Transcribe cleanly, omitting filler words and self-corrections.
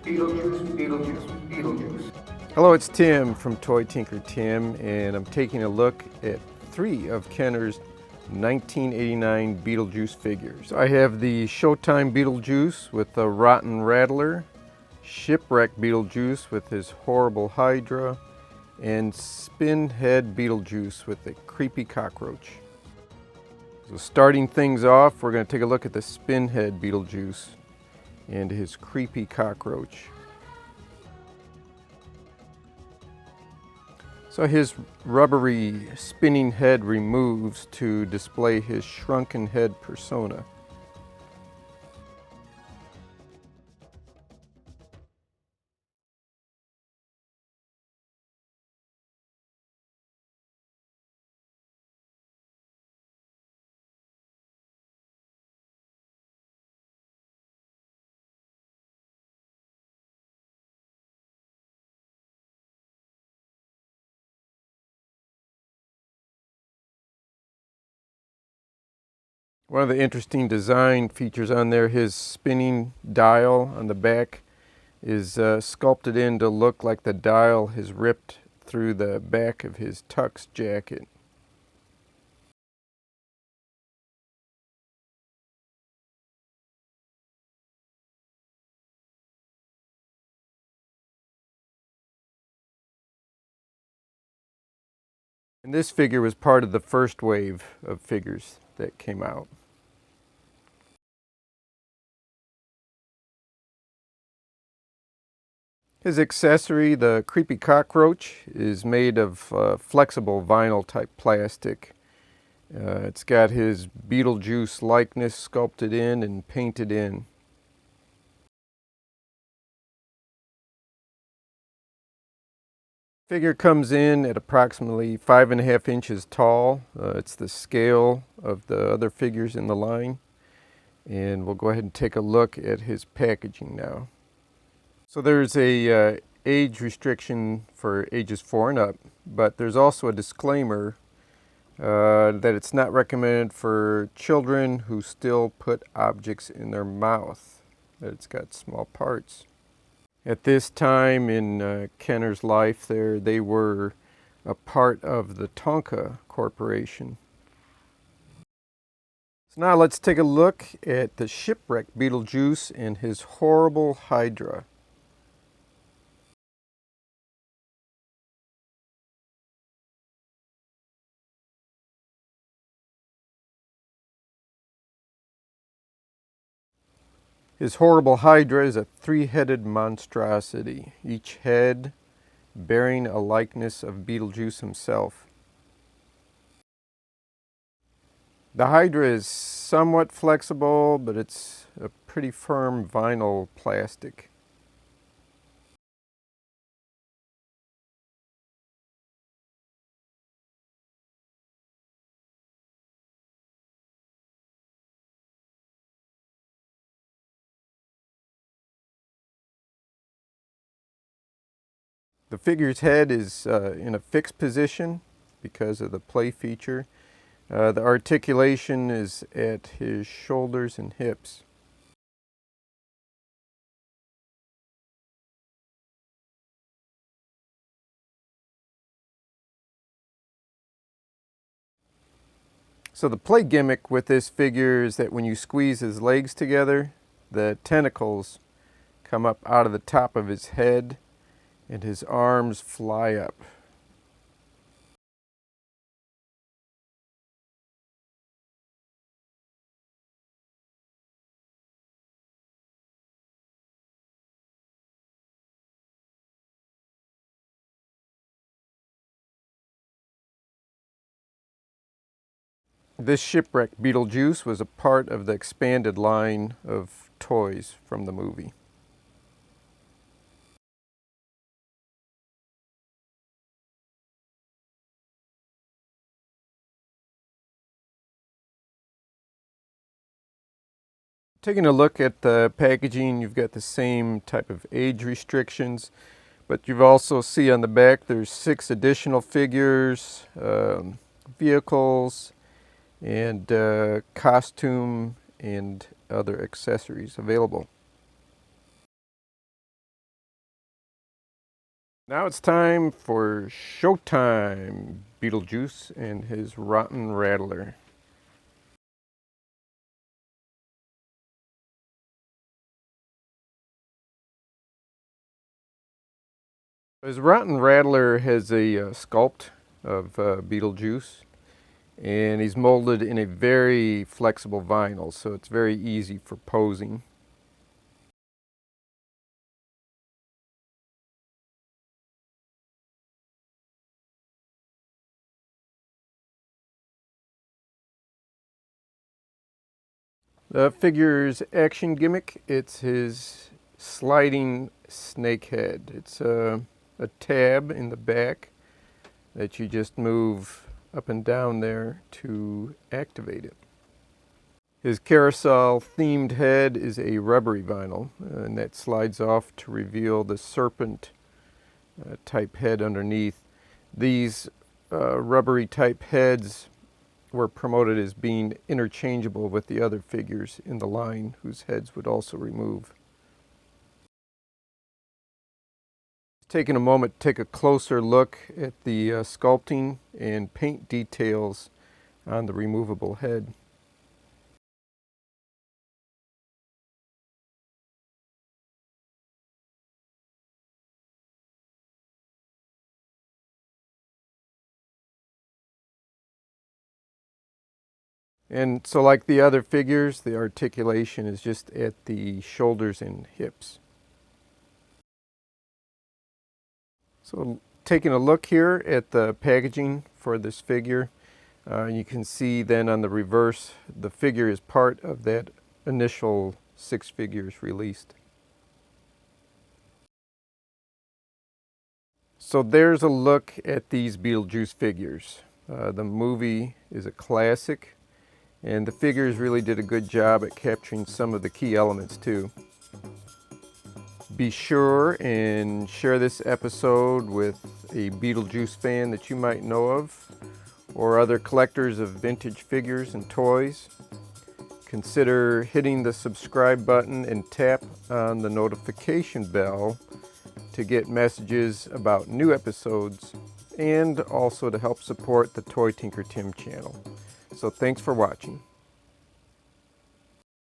Beetlejuice, Beetlejuice, Beetlejuice. Hello, it's Tim from Toy Tinker Tim, and I'm taking a look at 3 of Kenner's 1989 Beetlejuice figures. I have the Showtime Beetlejuice with the Rotten Rattler, Shipwreck Beetlejuice with his Horrible Hydra, and Spinhead Beetlejuice with the Creepy Cockroach. So starting things off, we're going to take a look at the Spinhead Beetlejuice and his Creepy Cockroach. So his rubbery spinning head removes to display his shrunken head persona. One of the interesting design features on there, his spinning dial on the back is sculpted in to look like the dial has ripped through the back of his tux jacket. And this figure was part of the first wave of figures that came out. His accessory, the Creepy Cockroach, is made of flexible vinyl type plastic. It's got his Beetlejuice likeness sculpted in and painted in. Figure comes in at approximately 5.5 inches tall. It's the scale of the other figures in the line. And we'll go ahead and take a look at his packaging now. So there's a age restriction for ages 4 and up, but there's also a disclaimer that it's not recommended for children who still put objects in their mouth, that it's got small parts. At this time in Kenner's life, they were a part of the Tonka Corporation. So now let's take a look at the Shipwrecked Beetlejuice and his Horrible Hydra. His Horrible Hydra is a 3-headed monstrosity, each head bearing a likeness of Beetlejuice himself. The Hydra is somewhat flexible, but it's a pretty firm vinyl plastic. The figure's head is in a fixed position because of the play feature. The articulation is at his shoulders and hips. So the play gimmick with this figure is that when you squeeze his legs together, the tentacles come up out of the top of his head and his arms fly up. This Shipwrecked Beetlejuice was a part of the expanded line of toys from the movie. Taking a look at the packaging, you've got the same type of age restrictions, but you also see on the back there's 6 additional figures, vehicles, and costume and other accessories available. Now it's time for Showtime Beetlejuice and his Rotten Rattler. His Rotten Rattler has a sculpt of Beetlejuice, and he's molded in a very flexible vinyl, so it's very easy for posing. The figure's action gimmick, it's his sliding snake head. It's a tab in the back that you just move up and down there to activate it. His carousel themed head is a rubbery vinyl, and that slides off to reveal the serpent type head underneath. These rubbery type heads were promoted as being interchangeable with the other figures in the line, whose heads would also remove. Taking a moment to take a closer look at the sculpting and paint details on the removable head. And so, like the other figures, the articulation is just at the shoulders and hips. So taking a look here at the packaging for this figure, you can see then on the reverse, the figure is part of that initial 6 figures released. So there's a look at these Beetlejuice figures. The movie is a classic, and the figures really did a good job at capturing some of the key elements too. Be sure and share this episode with a Beetlejuice fan that you might know of, or other collectors of vintage figures and toys. Consider hitting the subscribe button and tap on the notification bell to get messages about new episodes, and also to help support the Toy Tinker Tim channel. So thanks for watching.